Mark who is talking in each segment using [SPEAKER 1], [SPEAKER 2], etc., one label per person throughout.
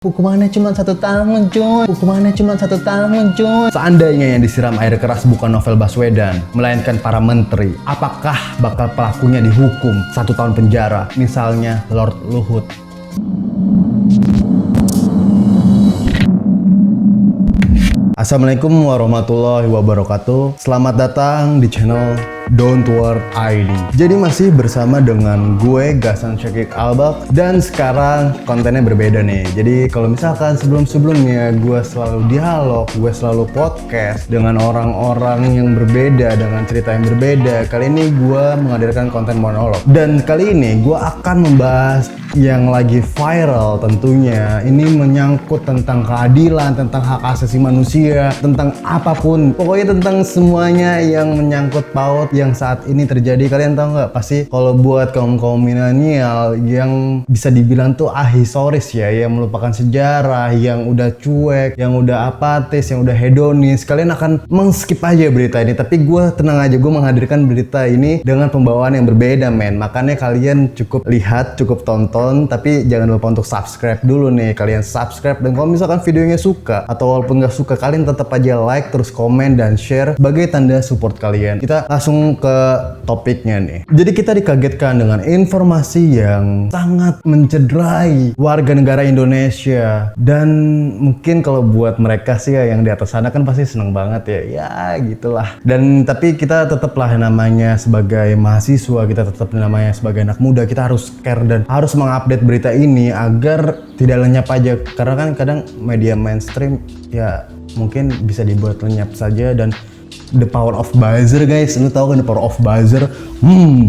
[SPEAKER 1] Hukumannya cuma 1 tahun cuy. Hukumannya cuma 1 tahun cuy. Seandainya yang disiram air keras bukan Novel Baswedan, melainkan para menteri, apakah bakal pelakunya dihukum 1 tahun penjara? Misalnya Lord Luhut. Assalamualaikum warahmatullahi wabarakatuh. Selamat datang di channel Don't Worry ID. Jadi masih bersama dengan gue Gasan Syakik Albak, dan sekarang kontennya berbeda nih. Jadi kalau misalkan sebelumnya gue selalu dialog, gue selalu podcast dengan orang-orang yang berbeda, dengan cerita yang berbeda. Kali ini gue menghadirkan konten monolog, dan kali ini gue akan membahas yang lagi viral tentunya. Ini menyangkut tentang keadilan, tentang hak asasi manusia, tentang apapun, pokoknya tentang semuanya yang menyangkut paut yang saat ini terjadi. Kalian tahu nggak? Pasti kalau buat kaum milenial yang bisa dibilang tuh ahistoris ya, yang melupakan sejarah, yang udah cuek, yang udah apatis, yang udah hedonis, kalian akan meng-skip aja berita ini. Tapi gue tenang aja, gue menghadirkan berita ini dengan pembawaan yang berbeda, men. Makanya kalian cukup lihat, cukup tonton, tapi jangan lupa untuk subscribe dulu nih. Kalian subscribe, dan kalau misalkan videonya suka atau walaupun nggak suka, kalian tetap aja like, terus komen dan share sebagai tanda support kalian. Kita langsung ke topiknya nih. Jadi kita dikagetkan dengan informasi yang sangat mencederai warga negara Indonesia, dan mungkin kalau buat mereka sih ya, yang di atas sana kan pasti seneng banget ya, ya gitulah. Dan tapi kita tetaplah namanya sebagai mahasiswa, kita tetap namanya sebagai anak muda, kita harus care dan harus mengupdate berita ini agar tidak lenyap aja, karena kan kadang media mainstream ya mungkin bisa dibuat lenyap saja. Dan the power of buzzer, guys, lu tahu kan the power of buzzer?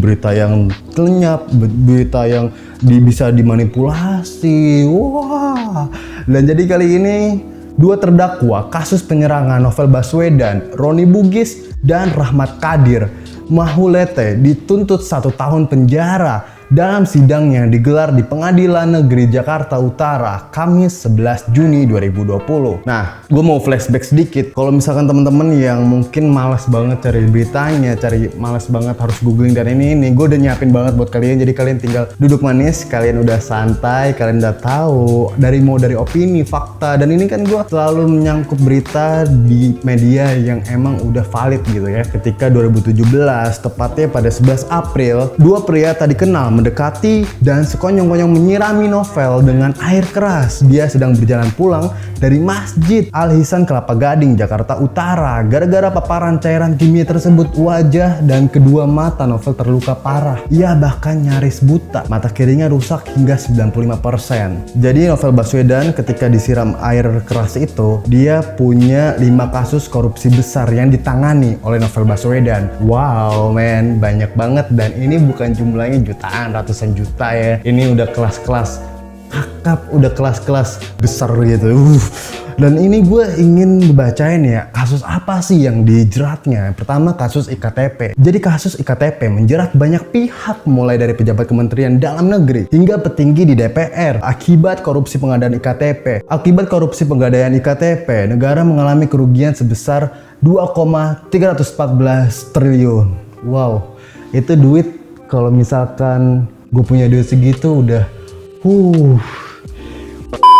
[SPEAKER 1] Berita yang lenyap, berita yang bisa dimanipulasi. Wah. Dan jadi kali ini 2 terdakwa kasus penyerangan Novel Baswedan, Roni Bugis dan Rahmat Kadir Mahulete dituntut 1 tahun penjara dalam sidang yang digelar di Pengadilan Negeri Jakarta Utara Kamis 11 Juni 2020. Nah, gue mau flashback sedikit. Kalau misalkan teman-teman yang mungkin malas banget cari beritanya, malas banget harus googling dan ini gue udah nyiapin banget buat kalian. Jadi kalian tinggal duduk manis, kalian udah santai, kalian udah tahu dari opini, fakta, dan ini kan gue selalu menyangkut berita di media yang emang udah valid gitu ya. Ketika 2017, tepatnya pada 11 April, 2 pria tak dikenal mendekati dan sekonyong-konyong menyirami Novel dengan air keras. Dia sedang berjalan pulang dari Masjid Al-Ihsan Kelapa Gading, Jakarta Utara. Gara-gara paparan cairan kimia tersebut, wajah dan kedua mata Novel terluka parah. Ia bahkan nyaris buta. Mata kirinya rusak hingga 95%. Jadi Novel Baswedan ketika disiram air keras itu, dia punya 5 kasus korupsi besar yang ditangani oleh Novel Baswedan. Wow, men, banyak banget, dan ini bukan jumlahnya jutaan, ratusan juta ya. Ini udah kelas-kelas akap, udah kelas-kelas besar gitu. Dan ini gue ingin bacain ya, kasus apa sih yang dijeratnya. Pertama, kasus IKTP. Jadi kasus IKTP menjerat banyak pihak, mulai dari pejabat Kementerian Dalam Negeri hingga petinggi di DPR. Akibat korupsi pengadaan IKTP. Akibat korupsi pengadaan IKTP, negara mengalami kerugian sebesar 2,314 triliun. Wow, itu duit. Kalau misalkan gue punya duit segitu udah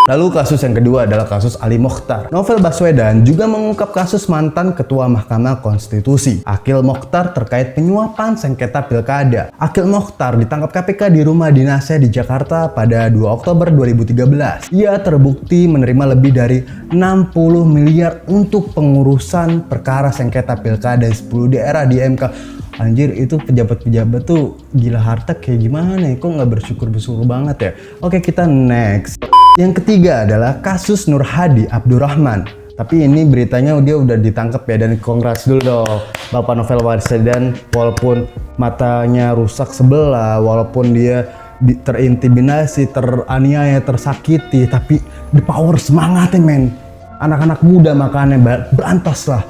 [SPEAKER 1] Lalu kasus yang kedua adalah kasus Ali Mokhtar. Novel Baswedan juga mengungkap kasus mantan Ketua Mahkamah Konstitusi, Akil Mokhtar, terkait penyuapan sengketa pilkada. Akil Mokhtar ditangkap KPK di rumah dinasnya di Jakarta pada 2 Oktober 2013. Ia terbukti menerima lebih dari 60 miliar untuk pengurusan perkara sengketa pilkada 10 daerah di MK. Anjir, itu pejabat-pejabat tuh gila harta kayak gimana ya? Kok nggak bersyukur-bersyukur banget ya? Oke, kita next. Yang ketiga adalah kasus Nur Hadi Abdurrahman. Tapi ini beritanya dia udah ditangkap ya, dan congrats dulu dong Bapak Novel Baswedan. Walaupun matanya rusak sebelah, walaupun dia terintimidasi, teraniaya, tersakiti, tapi the power semangatnya, men. Anak-anak muda makanya berantas lah.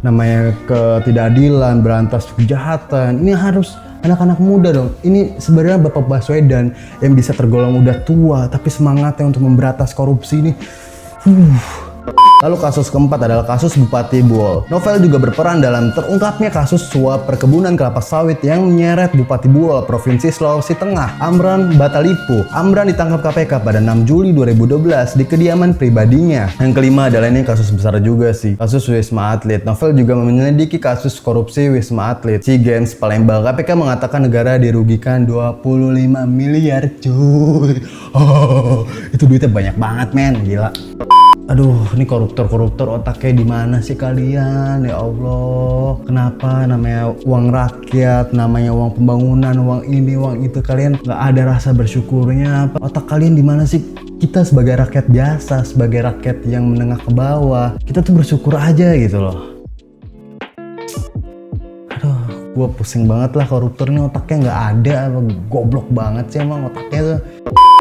[SPEAKER 1] Namanya ketidakadilan, berantas kejahatan. Ini harus anak-anak muda dong. Ini sebenarnya Bapak Baswedan yang bisa tergolong udah tua, tapi semangatnya untuk memberantas korupsi ini Lalu kasus keempat adalah kasus Bupati Buol. Novel juga berperan dalam terungkapnya kasus suap perkebunan kelapa sawit yang menyeret Bupati Buol, Provinsi Sulawesi Tengah, Amran Batalipu. Amran ditangkap KPK pada 6 Juli 2012 di kediaman pribadinya. Yang kelima adalah ini kasus besar juga sih, kasus Wisma Atlet. Novel juga menyelidiki kasus korupsi Wisma Atlet, SEA Games Palembang. KPK mengatakan negara dirugikan 25 miliar cuy. Oh, itu duitnya banyak banget men, gila. Aduh, ini koruptor otaknya di mana sih kalian? Ya Allah, kenapa namanya uang rakyat, namanya uang pembangunan, uang ini, uang itu, kalian nggak ada rasa bersyukurnya? Otak kalian di mana sih? Kita sebagai rakyat biasa, sebagai rakyat yang menengah ke bawah, kita tuh bersyukur aja gitu loh. Aduh, gue pusing banget lah, koruptor ini otaknya nggak ada, goblok banget sih emang otaknya tuh.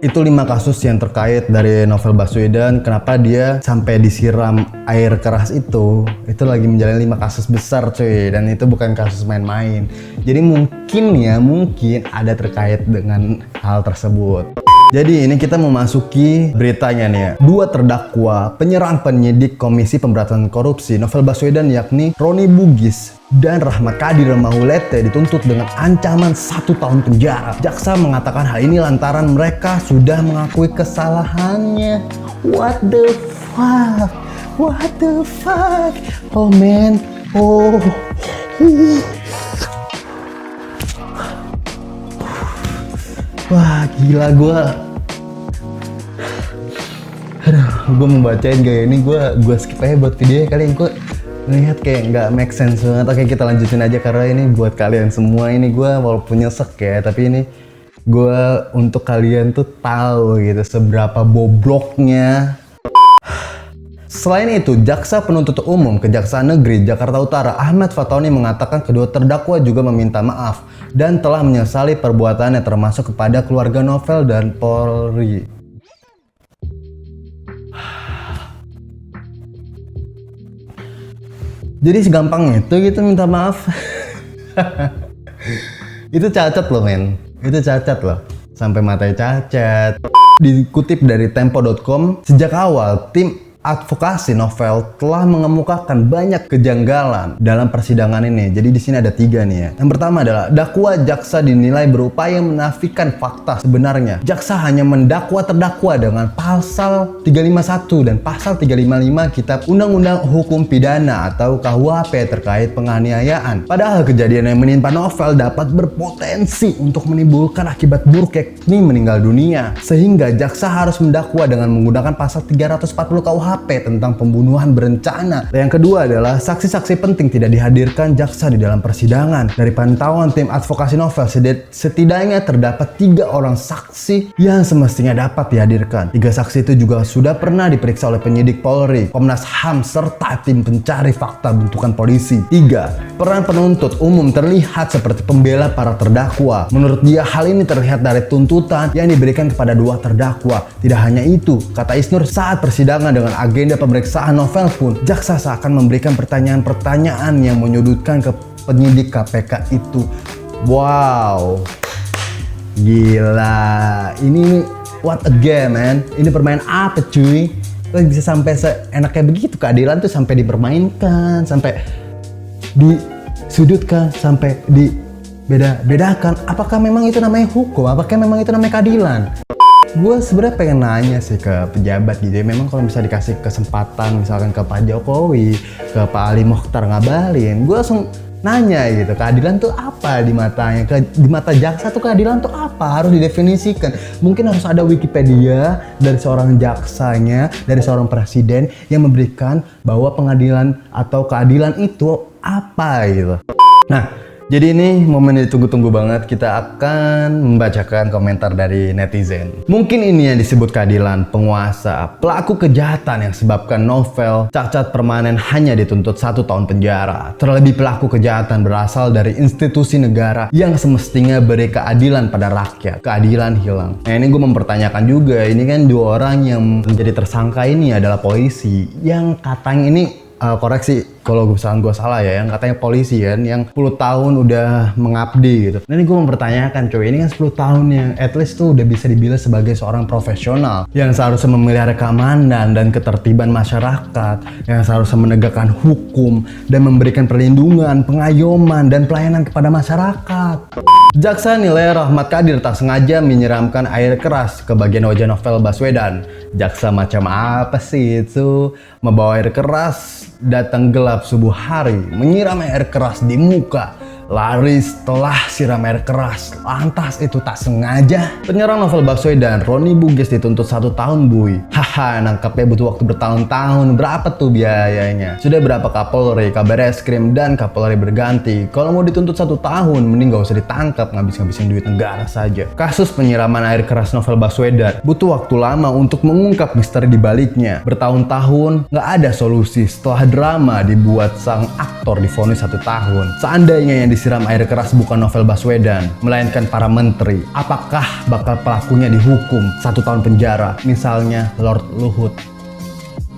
[SPEAKER 1] Itu 5 kasus yang terkait dari Novel Baswedan. Kenapa dia sampai disiram air keras itu lagi menjalani 5 kasus besar cuy, dan itu bukan kasus main-main. Jadi mungkin ada terkait dengan hal tersebut. Jadi ini kita memasuki beritanya nih ya. 2 terdakwa penyerang penyidik Komisi Pemberantasan Korupsi Novel Baswedan yakni Roni Bugis dan Rahmat Kadir Mahulete dituntut dengan ancaman 1 tahun penjara. Jaksa mengatakan hal ini lantaran mereka sudah mengakui kesalahannya. What the fuck? What the fuck? Oh man. Oh. Wah gila gue. Aduh, gue membacain kayak ini gue skip aja buat videonya kali. Gue ngeliat kayak nggak make sense banget. Oke, kita lanjutin aja karena ini buat kalian semua. Ini gue walaupun nyesek ya, tapi ini gue untuk kalian tuh tahu gitu seberapa bobroknya. Selain itu, Jaksa Penuntut Umum Kejaksaan Negeri Jakarta Utara Ahmad Fatoni mengatakan kedua terdakwa juga meminta maaf dan telah menyesali perbuatannya termasuk kepada keluarga Novel dan Polri. Jadi segampang itu gitu minta maaf. Itu cacat loh men, itu cacat loh, sampai matanya cacat. Dikutip dari tempo.com, sejak awal tim advokasi Novel telah mengemukakan banyak kejanggalan dalam persidangan ini. Jadi di sini ada 3 nih ya. Yang pertama adalah dakwa jaksa dinilai berupaya menafikan fakta sebenarnya. Jaksa hanya mendakwa terdakwa dengan pasal 351 dan pasal 355 Kitab Undang-Undang Hukum Pidana atau KUHP terkait penganiayaan. Padahal kejadian yang menimpa Novel dapat berpotensi untuk menimbulkan akibat buruk yakni meninggal dunia. Sehingga jaksa harus mendakwa dengan menggunakan pasal 340 KUHP tentang pembunuhan berencana. Yang kedua adalah saksi-saksi penting tidak dihadirkan jaksa di dalam persidangan. Dari pantauan tim advokasi Novel, setidaknya terdapat 3 orang saksi yang semestinya dapat dihadirkan. 3 saksi itu juga sudah pernah diperiksa oleh penyidik Polri, Komnas HAM, serta tim pencari fakta bentukan polisi. 3. Peran penuntut umum terlihat seperti pembela para terdakwa. Menurut dia, hal ini terlihat dari tuntutan yang diberikan kepada 2 terdakwa. Tidak hanya itu, kata Isnur, saat persidangan dengan agenda pemeriksaan Novel pun, jaksa seakan memberikan pertanyaan-pertanyaan yang menyudutkan ke penyidik KPK itu. Wow, gila, ini what a game man. Ini permainan apa cuy? Kok bisa sampai seenaknya begitu? Keadilan tuh sampai dipermainkan, sampai disudutkan, sampai dibeda-bedakan. Apakah memang itu namanya hukum? Apakah memang itu namanya keadilan? Gue sebenarnya pengen nanya sih ke pejabat gitu ya. Memang kalau bisa dikasih kesempatan misalkan ke Pak Jokowi, ke Pak Ali Mokhtar Ngabalin, gue langsung nanya gitu, keadilan tuh apa di matanya? Di mata jaksa tuh keadilan tuh apa? Harus didefinisikan. Mungkin harus ada Wikipedia dari seorang jaksanya, dari seorang presiden yang memberikan bahwa pengadilan atau keadilan itu apa gitu. Nah, jadi ini momen yang ditunggu-tunggu banget. Kita akan membacakan komentar dari netizen. Mungkin ini yang disebut keadilan. Penguasa, pelaku kejahatan yang sebabkan Novel cacat permanen hanya dituntut 1 tahun penjara. Terlebih pelaku kejahatan berasal dari institusi negara yang semestinya beri keadilan pada rakyat. Keadilan hilang. Nah ini gue mempertanyakan juga. Ini kan 2 orang yang menjadi tersangka ini adalah polisi. Yang katanya ini koreksi, kalau misalkan gue salah ya, yang katanya polisi kan, yang 10 tahun udah mengabdi gitu. Nah ini gue mempertanyakan coy, ini kan 10 tahun yang at least tuh udah bisa dibilang sebagai seorang profesional yang seharusnya memelihara keamanan dan ketertiban masyarakat, yang seharusnya menegakkan hukum dan memberikan perlindungan, pengayoman, dan pelayanan kepada masyarakat. Jaksa nilai Rahmat Kadir tak sengaja menyiramkan air keras ke bagian wajah Novel Baswedan. Jaksa macam apa sih itu? Membawa air keras, datang gelap subuh hari, menyiram air keras di muka. Lari setelah siram air keras, lantas itu tak sengaja. Penyerang Novel Baswedan, Roni Bugis dituntut 1 tahun buy. Haha, nangkapnya butuh waktu bertahun-tahun. Berapa tuh biayanya? Sudah berapa Kapolri, Kabar Eskrim, dan Kapolri berganti. Kalau mau dituntut 1 tahun, mending gak usah ditangkap, ngabis-ngabisin duit negara saja. Kasus penyiraman air keras Novel Baswedan butuh waktu lama untuk mengungkap misteri di baliknya. Bertahun-tahun gak ada solusi setelah drama dibuat sang aktor divonis 1 tahun. Seandainya yang disiram air keras bukan Novel Baswedan, melainkan para menteri, apakah bakal pelakunya dihukum 1 tahun penjara? Misalnya Lord Luhut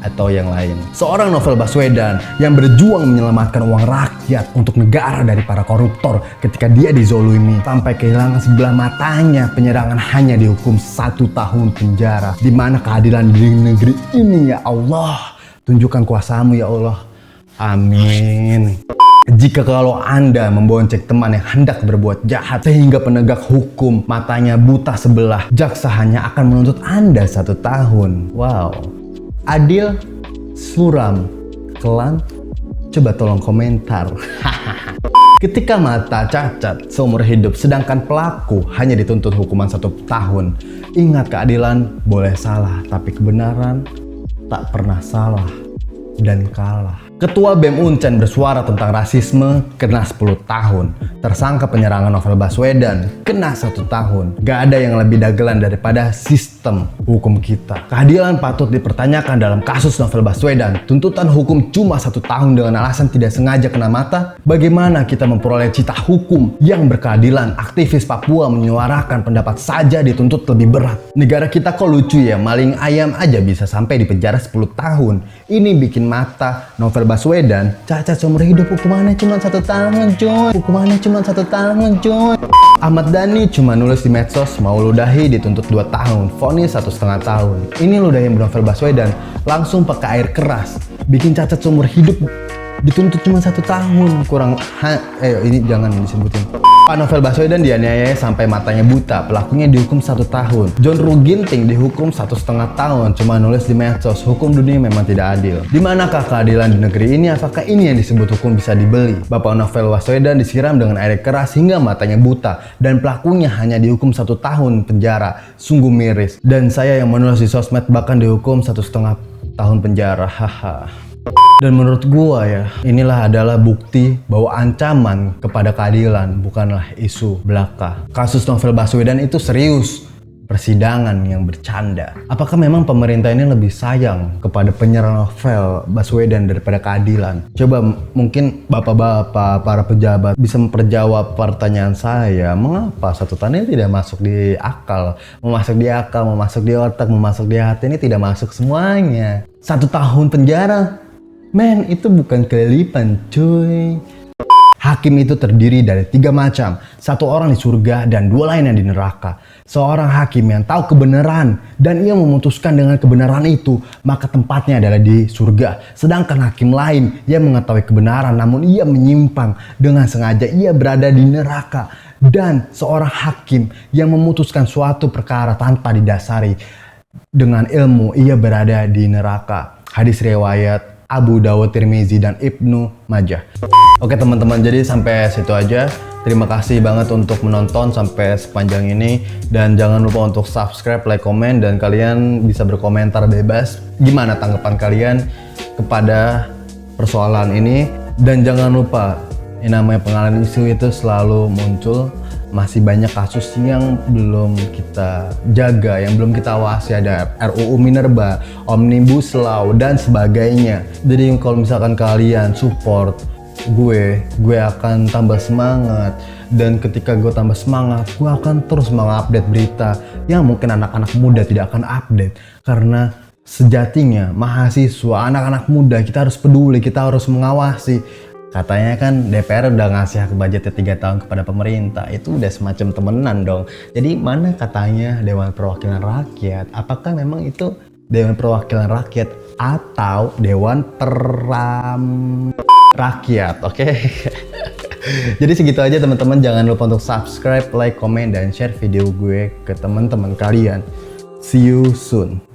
[SPEAKER 1] atau yang lain. Seorang Novel Baswedan yang berjuang menyelamatkan uang rakyat untuk negara dari para koruptor, ketika dia dizolimi sampai kehilangan sebelah matanya, penyerangan hanya dihukum 1 tahun penjara. Di mana keadilan di negeri ini ya Allah? Tunjukkan kuasa-Mu ya Allah. Amin. Jika kalau Anda membonceng teman yang hendak berbuat jahat sehingga penegak hukum matanya buta sebelah, jaksa hanya akan menuntut Anda 1 tahun. Wow. Adil, suram, kelam? Coba tolong komentar. Ketika mata cacat seumur hidup, sedangkan pelaku hanya dituntut hukuman 1 tahun. Ingat, keadilan boleh salah, tapi kebenaran tak pernah salah dan kalah. Ketua BEM Uncen bersuara tentang rasisme kena 10 tahun. Tersangka penyerangan Novel Baswedan kena 1 tahun. Gak ada yang lebih dagelan daripada sistem hukum kita. Keadilan patut dipertanyakan dalam kasus Novel Baswedan. Tuntutan hukum cuma 1 tahun dengan alasan tidak sengaja kena mata. Bagaimana kita memperoleh cita hukum yang berkeadilan? Aktivis Papua menyuarakan pendapat saja dituntut lebih berat. Negara kita kok lucu ya, maling ayam aja bisa sampai di penjara 10 tahun. Ini bikin mata Novel Baswedan cacat seumur hidup, hukumannya cuma 1 tahun coy. Hukumannya cuma 1 tahun coy. Ahmad Dhani cuma nulis di medsos mau ludahi dituntut 2 tahun, vonis 1,5 tahun. Ini ludahin Novel Baswedan langsung pakai air keras, bikin cacat seumur hidup dituntut cuma 1 tahun. Kurang ini jangan disebutin. Pak Novel Baswedan dianiaya sampai matanya buta, pelakunya dihukum 1 tahun. John Ruh Ginting dihukum 1,5 tahun, cuma nulis di medsos. Hukum dunia memang tidak adil. Di manakah keadilan di negeri ini? Apakah ini yang disebut hukum bisa dibeli? Bapak Novel Baswedan disiram dengan air keras hingga matanya buta, dan pelakunya hanya dihukum 1 tahun penjara. Sungguh miris. Dan saya yang menulis di sosmed bahkan dihukum 1,5 tahun penjara. Haha. Dan menurut gua ya, inilah adalah bukti bahwa ancaman kepada keadilan bukanlah isu belaka. Kasus Novel Baswedan itu serius, persidangan yang bercanda. Apakah memang pemerintah ini lebih sayang kepada penyerang Novel Baswedan daripada keadilan? Coba mungkin bapak-bapak, para pejabat bisa memperjawab pertanyaan saya. Mengapa 1 tahun ini tidak masuk di akal? Memasuk di akal, memasuk di otak, memasuk di hati, ini tidak masuk semuanya. 1 tahun penjara. Men, itu bukan kelilipan cuy. Hakim itu terdiri dari 3 macam. 1 orang di surga dan 2 lain yang di neraka. Seorang hakim yang tahu kebenaran dan ia memutuskan dengan kebenaran itu, maka tempatnya adalah di surga. Sedangkan hakim lain yang mengetahui kebenaran namun ia menyimpang dengan sengaja, ia berada di neraka. Dan seorang hakim yang memutuskan suatu perkara tanpa didasari dengan ilmu, ia berada di neraka. Hadis riwayat Abu Dawud, Tirmizi, dan Ibnu Majah. Oke teman-teman, jadi sampai situ aja. Terima kasih banget untuk menonton sampai sepanjang ini. Dan jangan lupa untuk subscribe, like, komen, dan kalian bisa berkomentar bebas. Gimana tanggapan kalian kepada persoalan ini. Dan jangan lupa, yang namanya pengalihan isu itu selalu muncul. Masih banyak kasus yang belum kita jaga, yang belum kita awasi. Ada RUU Minerba, Omnibus Law, dan sebagainya. Jadi kalau misalkan kalian support gue akan tambah semangat. Dan ketika gue tambah semangat, gue akan terus mengupdate berita yang mungkin anak-anak muda tidak akan update. Karena sejatinya mahasiswa, anak-anak muda kita harus peduli, kita harus mengawasi. Katanya kan DPR udah ngasih hak budgetnya 3 tahun kepada pemerintah, itu udah semacam temenan dong. Jadi mana katanya Dewan Perwakilan Rakyat? Apakah memang itu Dewan Perwakilan Rakyat atau Dewan Rakyat? Oke. Jadi segitu aja teman-teman, jangan lupa untuk subscribe, like, komen, dan share video gue ke teman-teman kalian. See you soon.